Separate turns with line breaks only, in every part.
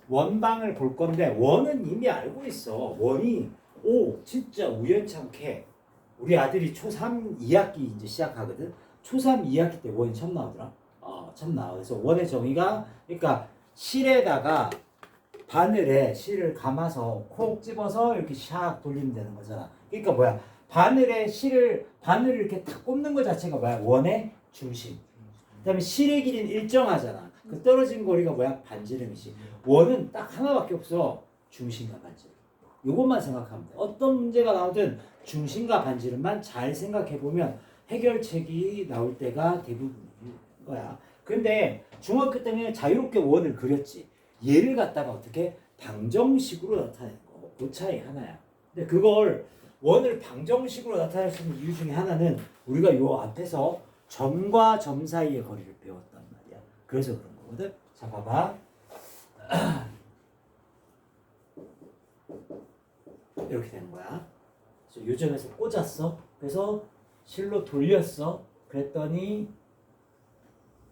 원방을 볼 건데 원은 이미 알고 있어. 원이 진짜 우연찮게 우리 아들이 초3 2학기 이제 시작하거든. 초3 2학기 때 원이 처음 나오더라. 처음 나와. 그래서 원의 정의가 그러니까 실에다가 바늘에 실을 감아서 콕 집어서 이렇게 샥 돌리면 되는 거잖아. 그러니까 뭐야? 바늘을 이렇게 탁 꼽는 것 자체가 뭐야? 원의 중심. 그다음에 실의 길이는 일정하잖아. 그 떨어진 거리가 뭐야? 반지름이지. 원은 딱 하나밖에 없어. 중심과 반지름. 요것만 생각하면 돼. 어떤 문제가 나오든 중심과 반지름만 잘 생각해 보면 해결책이 나올 때가 대부분인 거야. 근데 중학교 때는 자유롭게 원을 그렸지. 얘를 갖다가 어떻게 방정식으로 나타낸 거. 그 차이 하나야. 근데 그걸 원을 방정식으로 나타낼 수 있는 이유 중에 하나는 우리가 요 앞에서 점과 점 사이의 거리를 배웠단 말이야. 그래서 그런 거거든. 자, 봐봐. 이렇게 되는 거야. 그래서 요점에서 꽂았어. 그래서 실로 돌렸어. 그랬더니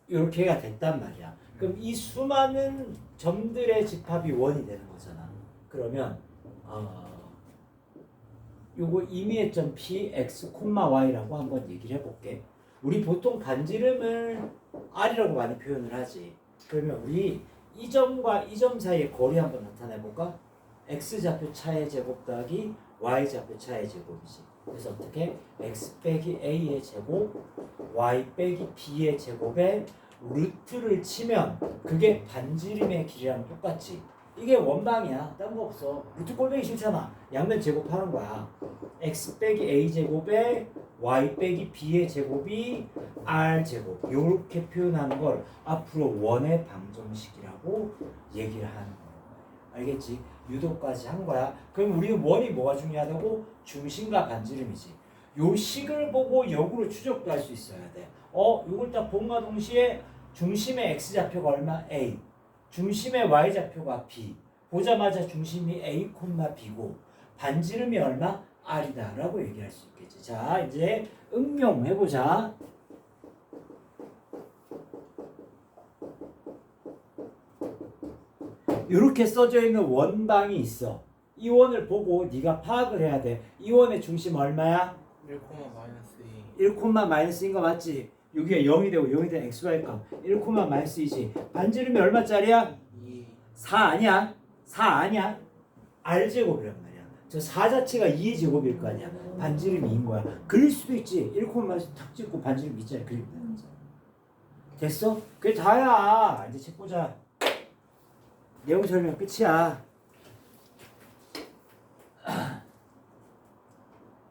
이렇게가 됐단 말이야. 그럼 이 수많은 점들의 집합이 원이 되는 거잖아. 그러면 요거 임의의 점 P, X, Y라고 한번 얘기를 해볼게. 우리 보통 반지름을 R이라고 많이 표현을 하지. 그러면 우리 이 점과 이 점 사이의 거리 한번 나타내볼까? X좌표 차의 제곱 더하기 Y좌표 차의 제곱이지. 그래서 어떻게? X 빼기 A의 제곱, Y 빼기 B의 제곱에 루트를 치면 그게 반지름의 길이랑 똑같지. 이게 원방이야. 딴 거 없어. 루트 꼴보기 싫잖아. 양면 제곱하는 거야. X 빼기 A 제곱에 Y 빼기 B의 제곱이 R 제곱. 이렇게 표현하는 걸 앞으로 원의 방정식이라고 얘기를 하는 거야. 알겠지? 유도까지 한 거야. 그럼 우리는 원이 뭐가 중요하다고? 중심과 반지름이지. 요 식을 보고 역으로 추적도 할 수 있어야 돼. 이걸 딱 본과 동시에 중심의 X좌표가 얼마? A. 중심의 Y좌표가 B. 보자마자 중심이 A, B고 반지름이 얼마? R이다 라고 얘기할 수 있겠지. 자, 이제 응용해보자. 이렇게 써져 있는 원방이 있어. 이 원을 보고 네가 파악을 해야 돼. 이 원의 중심 얼마야?
1, 마이너스 2.
1, 마이너스인 거 맞지? 여기가 0이 되고 0이 된 xy값 1, 마이너스이지. 반지름이 얼마짜리야?
2.
4 아니야? 4 아니야? r제곱이란 말이야. 저 4 자체가 2의 제곱일 거 아니야. 반지름이 2인 거야. 그릴 수도 있지. 1, 마이너스 탁 찍고 반지름 2짜리 그리면 되는 거잖아. 됐어? 그게 다야. 이제 책 보자. 내용 설명 끝이야.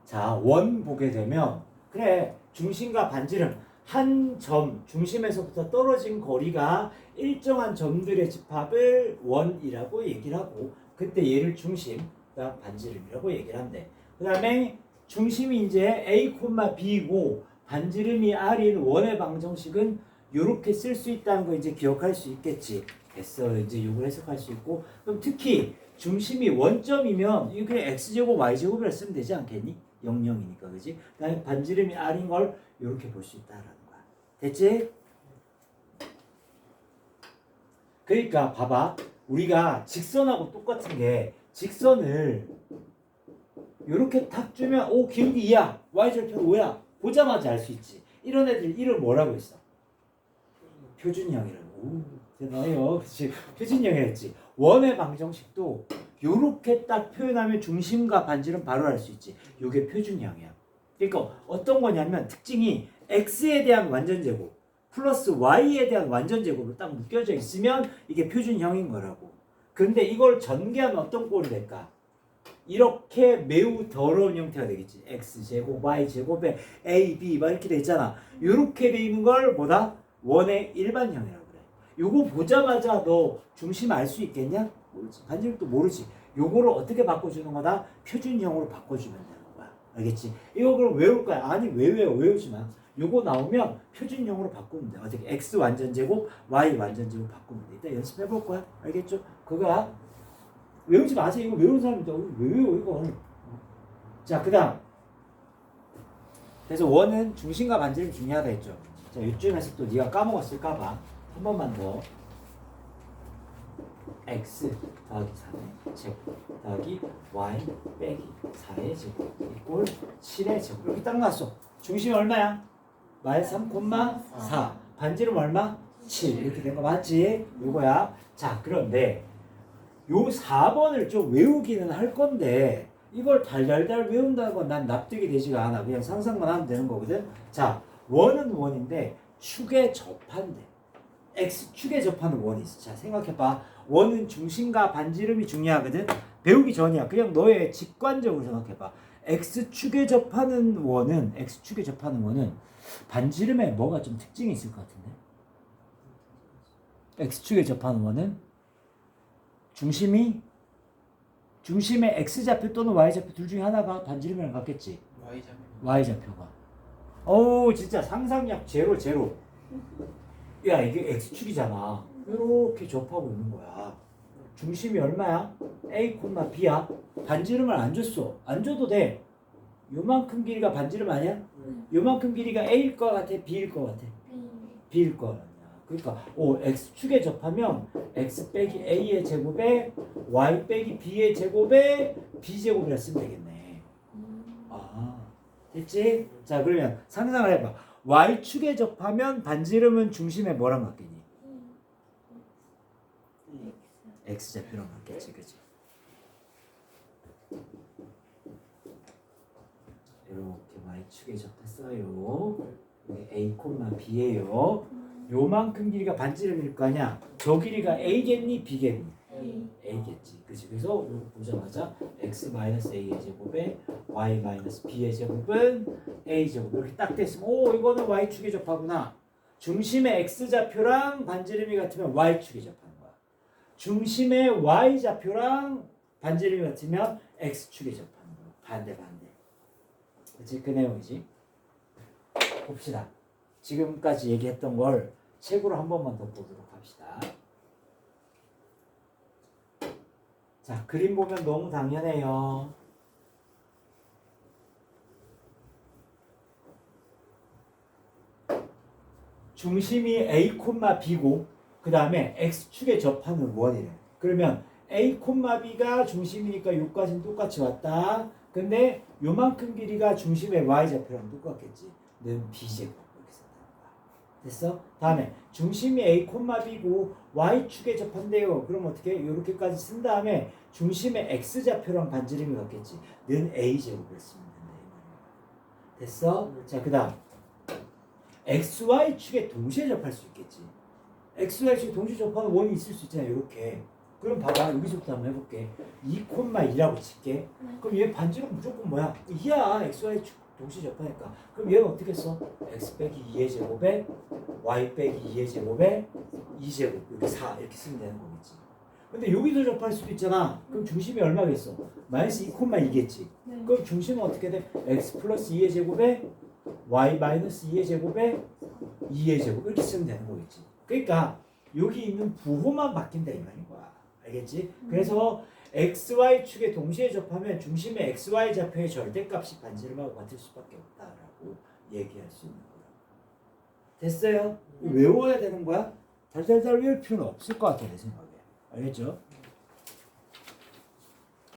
자, 원 보게 되면 그래, 중심과 반지름 한 점, 중심에서부터 떨어진 거리가 일정한 점들의 집합을 원이라고 얘기를 하고, 그때 얘를 중심, 그다음 반지름이라고 얘기를 한대. 그 다음에 중심이 이제 A, B이고 반지름이 R인 원의 방정식은 이렇게 쓸 수 있다는 거 이제 기억할 수 있겠지. 됐어. 이제 이걸 해석할 수 있고, 그럼 특히 중심이 원점이면 이거 그냥 X제곱, Y제곱이라 쓰면 되지 않겠니? 00이니까, 그지? 그다음에 반지름이 R인 걸 이렇게 볼 수 있다라는 거야. 됐지? 그러니까 봐봐. 우리가 직선하고 똑같은 게 직선을 이렇게 탁 주면 기울기 2야. Y절편 5야. 보자마자 알 수 있지. 이런 애들 이름 뭐라고 했어? 표준형이라고. 대단해요. 그치? 표준형이라 했지. 원의 방정식도 요렇게 딱 표현하면 중심과 반지름 바로 알 수 있지. 요게 표준형이야. 그러니까 어떤 거냐면 특징이 x에 대한 완전제곱 플러스 y에 대한 완전제곱으로 딱 묶여져 있으면 이게 표준형인 거라고. 그런데 이걸 전개하면 어떤 꼴이 될까? 이렇게 매우 더러운 형태가 되겠지. x제곱, y제곱에 a, b 막 이렇게 돼 있잖아. 이렇게 돼 있는 걸 뭐다? 원의 일반형이라고 그래. 요거 보자마자 너 중심 알 수 있겠냐? 모르지. 반지름도 모르지. 요거를 어떻게 바꿔주는 거다? 표준형으로 바꿔주면 되는 거야. 알겠지? 이거 그럼 외울 거야? 아니, 왜 외워? 외우지 마. 요거 나오면 표준형으로 바꾸면 돼. 어떻게? x 완전제곱, y 완전제곱 바꾸면 돼. 일단 연습해 볼 거야. 알겠죠? 그거야. 외우지 마세요. 이거 외우는 사람이 왜 외워 이거? 자, 그다음. 그래서 원은 중심과 반지름이 중요하다 했죠. 자, 이쯤에서 또 네가 까먹었을까봐 한 번만 더. x 더하기 3의 제곱 더하기 y 빼기 4의 제곱 이꼴 7의 제곱. 이렇게 딱 나왔어. 중심이 얼마야? 마이너스 3,4. 반지름 얼마? 7. 이렇게 된 거 맞지? 요거야. 자, 그런데 요 4번을 좀 외우기는 할 건데 이걸 달달달 외운다는 건 난 납득이 되지가 않아. 그냥 상상만 하면 되는 거거든. 자, 원은 원인데 축에 접한대. x축에 접하는 원이 있어. 자, 생각해봐. 원은 중심과 반지름이 중요하거든. 배우기 전이야. 그냥 너의 직관적으로 생각해봐. x축에 접하는 원은 반지름에 뭐가 좀 특징이 있을 것 같은데. x축에 접하는 원은 중심의 x좌표 또는 y좌표 둘 중에 하나가 반지름이랑 같겠지. y좌표가. 어우, 진짜 상상력 제로. 야, 이게 x축이잖아. 이렇게 접하고 있는 거야. 중심이 얼마야? a, b야. 반지름을 안 줬어. 안 줘도 돼. 요만큼 길이가 반지름 아니야? 요만큼 길이가 a일 것 같아? b일 것 같아? b일 것 같아. 그러니까 x축에 접하면 x 빼기 a의 제곱에 y 빼기 b의 제곱에 b제곱이라 쓰면 되겠네. 아, 됐지? 자, 그러면 상상을 해봐. y축에 접하면 반지름은 중심에 뭐랑 같겠니? x좌표랑 같겠지, 그치? 이렇게 y축에 접했어요. 여기 a, b예요. 요만큼 길이가 반지름일 거 아니야? 저 길이가 a겠니? b겠니? a겠지. 그치? 그래서 요거 보자마자 x-a의 제곱에 y-b의 제곱은 a제곱. 이렇게 딱 됐으면 이거는 y축에 접하구나. 중심의 x좌표랑 반지름이 같으면 y축에 접하는 거야. 중심의 y좌표랑 반지름이 같으면 x축에 접하는 거야. 반대. 그치? 그 내용이지. 봅시다. 지금까지 얘기했던 걸 책으로 한 번만 더 보도록 합시다. 자, 그림 보면 너무 당연해요. 중심이 a, b고 그 다음에 x축에 접하는 원이래. 그러면 a, b가 중심이니까 여기까지는 똑같이 왔다. 근데 요만큼 길이가 중심의 y좌표랑 똑같겠지. 는 b제곱. 이렇게 쓴다는 거야. 됐어? 다음에 중심이 a, b고 y축에 접한대요. 그럼 어떻게? 이렇게까지 쓴 다음에 중심의 x좌표랑 반지름이 같겠지. 는 a제곱을 쓰면 된다. 이 말이야. 됐어? 자, 그 다음 xy축에 동시에 접할 수 있겠지. xy축에 동시에 접하는 원이 있을 수 있잖아. 이렇게. 그럼 봐봐. 여기서부터 한번 해볼게. 2,2라고 칠게. 그럼 얘 반지름 무조건 뭐야? 2야. xy축 동시에 접하니까. 그럼 얘는 어떻게 써? x 빼기 2의 제곱에 y 빼기 2의 제곱에 2제곱. 이렇게 4 이렇게 쓰면 되는 거겠지. 근데 여기서 접할 수도 있잖아. 그럼 중심이 얼마겠어? 마이너스 2,2겠지. 그럼 중심은 어떻게 돼? x 플러스 2의 제곱에 y 마이너스 2의 제곱에 2의 제곱 이렇게 쓰면 되는 거겠지. 그러니까 여기 있는 부호만 바뀐다 이 말인 거야. 알겠지? 그래서 xy축에 동시에 접하면 중심의 xy 좌표의 절대값이 반지름하고 같을 수밖에 없다라고 얘기할 수 있는 거야. 됐어요? 외워야 되는 거야? 달달달 외울 필요는 없을 것 같아 내 생각에. 알겠죠?